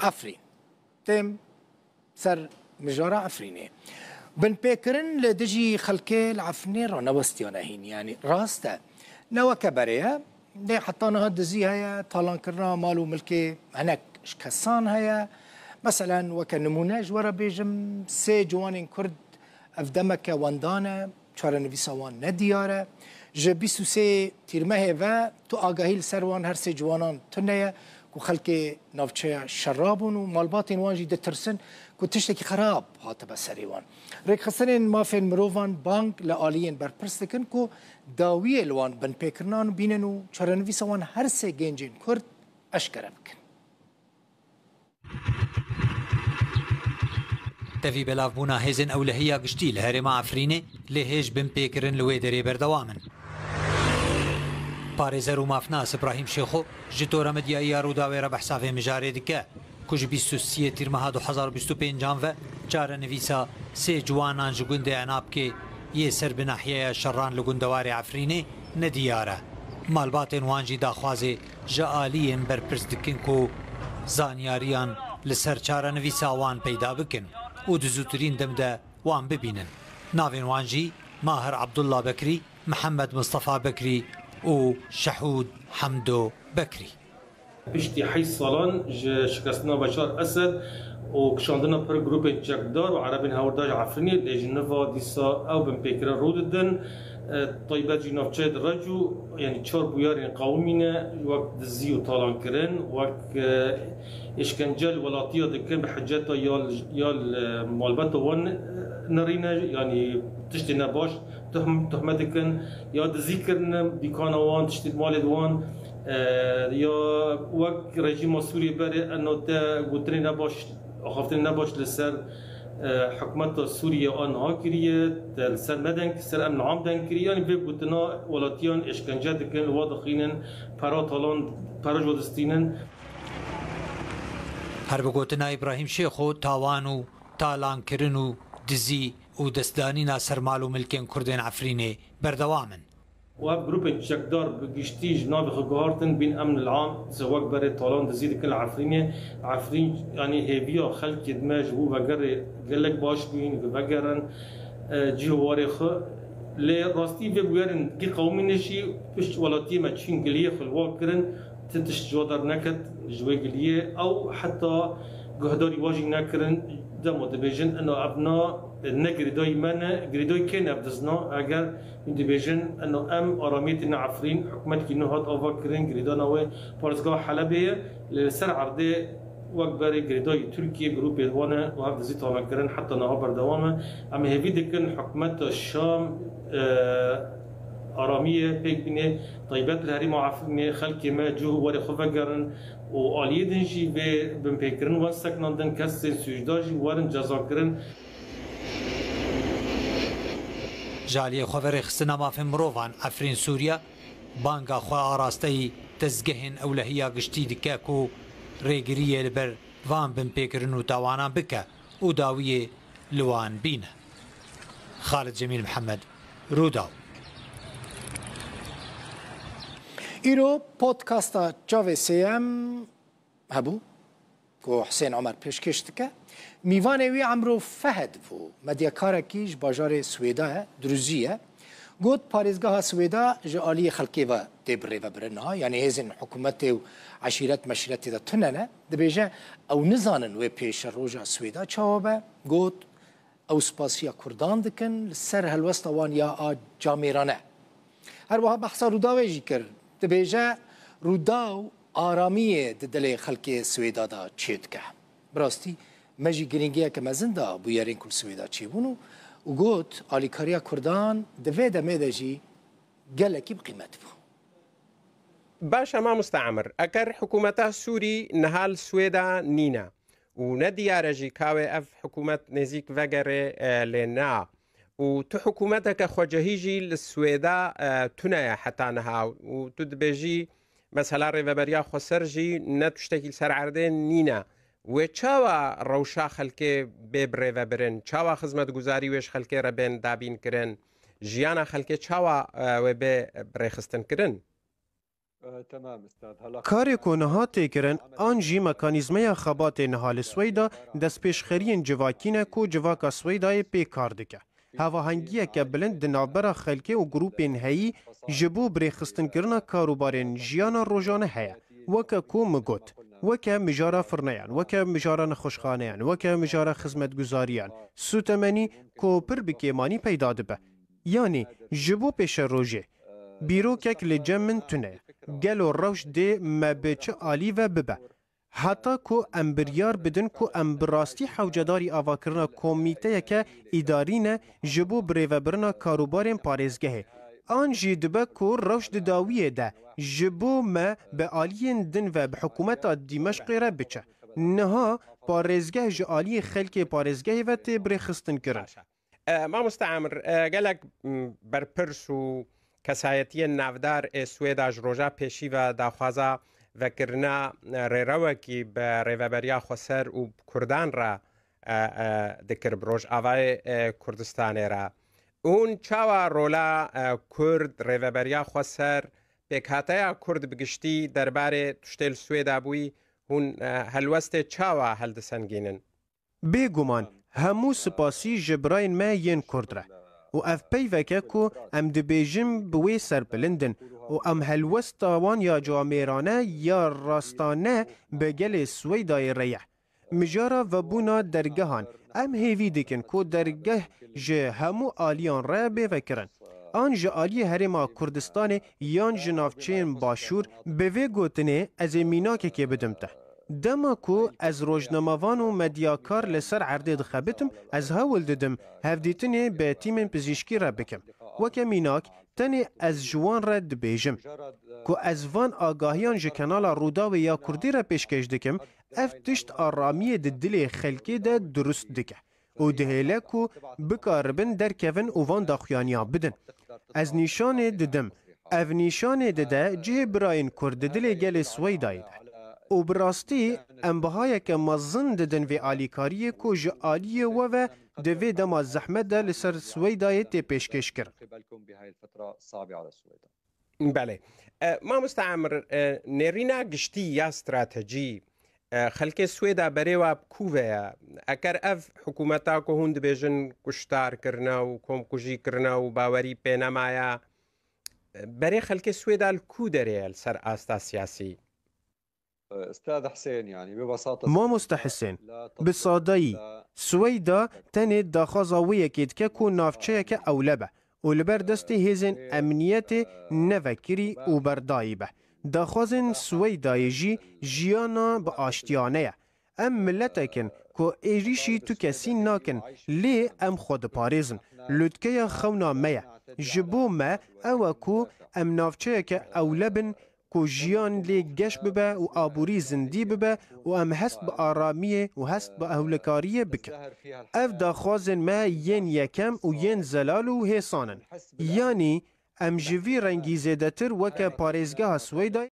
عفرين تم سر مجارة عفريني بن بيكرن لدجي خلكي العفني رانا وستيانا هين يعني راستا نوا كبريها دي حطانا هاد دزيها يا طالان كرنا مالو ملكي هناك شكسان هيا مثلا وكنموناج ورا بيجم سي جوانين كرد افدمك واندانا چاره نویساوان ندیاره جه 23 تیرمه و تو آگاهی لسروان هر سه جوانان تنه کو خلک نافچه شرابون و مالباتین وانجی دترسن کو تشتکی خراب هات بسریوان ریک خسرین مافین مروان بانک لآلین برپرستکن کو داوی الوان بن پیکرنان بینن و چاره نویساوان هر سه گنجین کرد اشکره بکن تفي بلافبونا هيزن أولهية قشتي لهرما عفريني لهيج بن بيكرن لويدري بردوامن باريزر ومافناس إبراهيم شيخو جتورا مديائي روداويرا بحسافي مجاري دكا كوش 23 تيرمهادو 2025 جانفا جارة نفيسا سي جوانان جگوند عنابكي يسر بناحية شران لگوندواري عفريني نديارة مالباتين وانجي داخوازي جائلين برپرس دكنكو زانياريان لسر جارة نفيسا وان پیدا بكن و دزوترين دمدا وان ببينن نافين وانجي ماهر عبد الله بكري محمد مصطفى بكري و شحود حمدو بكري بشتي حي صالان شكستنا بشار اسد وكشاندنا بر جروب جاكدار وعربين هورداج عفريني لجنفا ديسا او بن بيكرا روددن طيبات جنافچه درجو يعني چهار بويارين قومينا وقت دزي وطالان كرن وقت اشكنجل ولاتيا دكن بحجاتا يال مالبات وان نرينا يعني تشتي نباش تهمة دكن يا دزي كرن بيكانا وان تشتي مال وان يا وقت رجيم سوري بري انه تا قلتني نباش اخافتني نباش لسر حكومت سوريا آنها كريه سر مدن سر امن عام دن كريه يعني في قلتنا ولاتيان اشكنجه دكن الواضحين برا طالان برا جودستينن هر بگوتنا ابراهیم شیخو تاوانو تالان کرنو دزی و دستدانی ناصر مالو ملکن کردین عفرینه بردوامن و جروب جاكدار بقشتي جناب خجارتن بين امن العام سواء بري طالان دزيد كل عفرينه عفرين يعني هيبيا خلق دماج هو بقر قالك باش بين بقرن جوارخ لي راستي في بقرن دي قومي نشي بش ولاتي ما تشين قليه خلواكرن تنتش جودر نكت جوي قليه او حتى قهداري واجي نكرن دمو دبيجن انه ابناء النجري دايما جريدوي كان ابدزنا اگر دبيجن انه ام اراميتنا عفرين حكومت كي نهض افكرين جريدانا و بارزغا حلبيه لسر عرضي وكبر جريدوي تركيا جروب وانا وهذا زيت على كرن حتى نهار دوامه اما هيفي دكن حكومت الشام اراميه بيك بني طيبات الهريم عفرين خلق ما جو وري خفقرن وآلية دنجي بن بيكرن وسكنان دن كسن سجداجي ورن جزاكرن جالية خوفر خستنا ما في مروفان عفرين سوريا بانقا خوا آراستي تزگهن أولهيا قشتي دكاكو ريقرية لبر فان بن بيكرن وتاوانا بكا وداوية لوان بينا خالد جميل محمد روداو ایرو پودکاستا جاوی سیم هبو کو حسین عمر پیشکش دکه میوانه وی عمرو فهد بو مدیاکاره کیش باجار سویدا دروزیه گوت پاريزگاه سويدا جالي خلقي و دبره و برنا يعني هزن حكومت و عشيرت مشيرت دا تننه دبيجا او نزانن و پیش روجا سويدا چاوبه گوت او سپاسيا كردان دكن سر هلوستا وان يا جاميرانه هر وها بحثا روداوي جيكر دبيجا روداو آرامیه دل خلق سويدا دا چيدكه براستي مجي گرینگيه که مزنده بویارین کل سويدا چي بونو و گوت آلیکاریا کردان دوی دمه دجی گلکی بقیمت بو باشا ما مستعمر اكر حكومتها السوري نهال سويدا نينا ونديارجي كاوي اف حكومة نزيك فقري لنا وتو حكومتك خواجهيجي للسويدا تنايا حتى نها وتدبجي مثلا ريفابريا خسرجي نتشتكي سر عردين نينا و چاوا روشا خلکه ببره و برن چاوا خدمت گزاری وش خلکه را بین دابین کرن جیانا خلکه چاوا و به برخستن کرن کاری که نها تکرن آنجی مکانیزمه خبات نهال سویدا دست پیشخرین جواکینه که جواکا سویدای پی کار دکه. هواهنگیه که بلند دنابرا خلکه و گروپین هایی جبو بریخستن کرنا کاروبارین جیانا روژانه هیا. وکه کو مگوت. وکه مجارا فرنیان، وکه مجارا نخوشخانیان، وکه مجارا خدمت گزاریان. سوتمنی کو پر بکیمانی پیدا دبه. یعنی جبو پیش روژه. بیروکک لجمن تونه. گلو روش ده مبچه آلی و ببه. حتی که امبریار بدن که امبراستی حوجداری آواکرنا کمیته که ادارینه جبو بریوبرنا کاروبارین پارێزگehê. آن جی دبه که روش داویه ده جبو ما به آلیین دن و به حکومت دیمشق را بچه. نها پارێزگeh ji آلی خلک پارێزgehê و تی برخستن کرن. ما مستعمر گلک برپرس و کسایتی نافدار سویدا جروجا پیشی و داخوازا وکرنا ریروکی به ریوبریا خسر و کردان را دکر بروج آوای کردستان را اون چاوا رولا کرد ریوبریا خسر بکاتیا کرد بگشتی درباره تشتیل سویدا بوی هون هلوست چاوا هلد سنگینن بگمان همو سپاسی جبراین ما ین کرد را و اف پیوکه که ام دبیجم بوی سرپلندن و ام هلوستاوان یا جامعرانه یا راستانه بگل سویدای ریه. مجارا و بونا درگهان ام هیوی دکن که درگه جه همو آلیان ره بفکرن. آن جه آلی هرما کردستان یان جنافچین باشور به گوتنه از میناکه که بدمته. دما کو از روزنامه‌وان و مدیاکار لسر عرض دخبتم از هول ددم هفدیتنی به تیم پزشکی را بکم و کمیناک تنی از جوان را دبیجم کو از وان آگاهیان ژ کانال رودا و یا کردی را پیشکش دکم اف تشت آرامی د دل خلکی د درست دکه او دهله کو بکاربن در کوین او وان داخیانیا بدن از نشان ددم اف نشان دده جه براین کرد دل گل سویدای و براستی انبهای که مزن ددن و آلیکاریه که جه آلیه و دوی دما زحمت ده لسر سویدای تی پیشکش کرد. بله. ما مستعمر نرینا گشتی یا استراتژی خلک سویدا بری و کوه اگر اف حکومتا که هند بیجن کشتار کرنا و کم کجی کرنا و باوری پینمایا بری خلک سویدا کو داره سر آستا سیاسی. استاذ حسين يعني ببساطه ما مستحسن بصادایی سویدا تنه داخازاویه که کو نافچه که اولبه و لبر دست هزن امنیت نوکری و بردایی به داخازن سویدای جی جیانا با آشتیانه ام ملتکن که ایریشی تو کسی ناکن لی ام خود پارزن لدکه خونا میا جبو ما او کو ام نافچه که اولبن کو جیان لی گش ببه و آبوری زندی ببه و ام هست با آرامیه و هست با اهلکاریه بکن. اف داخوازن ما ین یکم و ین زلال و حسانن. یعنی ام جوی رنگی زیده تر وکه پارێزگەها سویدای